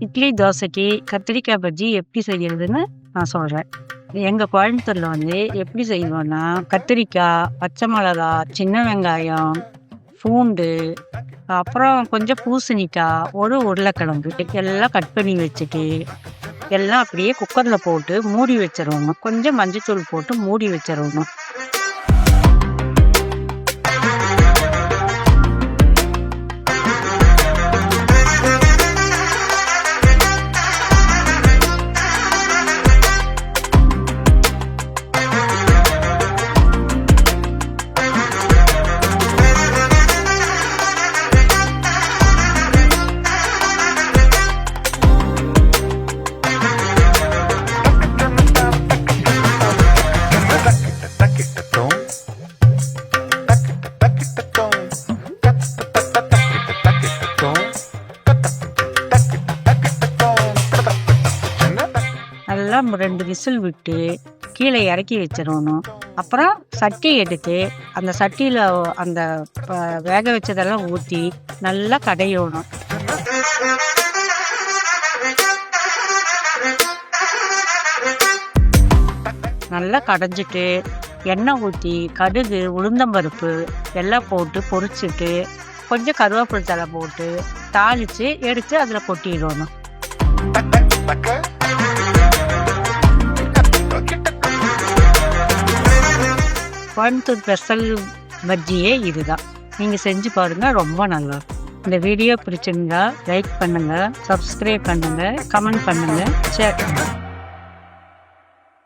இட்லி தோசைக்கு கத்திரிக்காய் பஜ்ஜி எப்படி செய்யறதுன்னு நான் சொல்கிறேன். எங்கள் கோயம்புத்தூரில் எப்படி செய்வோன்னா, கத்திரிக்காய், பச்சை மிளகா, சின்ன வெங்காயம், பூண்டு, அப்புறம் கொஞ்சம் பூசணிக்காய், ஒரு உருளைக்கிழங்கு எல்லாம் கட் பண்ணி வச்சுட்டு எல்லாம் அப்படியே குக்கரில் போட்டு மூடி வச்சிடணும். கொஞ்சம் மஞ்சத்தூள் போட்டு மூடி வச்சிடணும். நல்லா 2 விசில் விட்டு கீழே இறக்கி வச்சிடணும். அப்புறம் சட்டி எடுத்து அந்த சட்டியில் அந்த வேக வச்சதெல்லாம் ஊற்றி நல்லா கடையணும். நல்லா கடைஞ்சிட்டு எண்ணெய் ஊற்றி கடுகு, உளுந்தம்பருப்பு எல்லாம் போட்டு பொரிச்சிட்டு கொஞ்சம் கருவேப்பிலை தழை போட்டு தாளித்து எடுத்து அதில் கொட்டிடணும். கோயம்புத்தூர் ஸ்பெஷல் பஜ்ஜியே இதுதான். நீங்கள் செஞ்சு பாருங்கள், ரொம்ப நல்லா இருக்கும். இந்த வீடியோ பிடிச்சிருந்தா லைக் பண்ணுங்கள், சப்ஸ்கிரைப் பண்ணுங்கள், கமெண்ட் பண்ணுங்கள், ஷேர் பண்ணுங்கள்.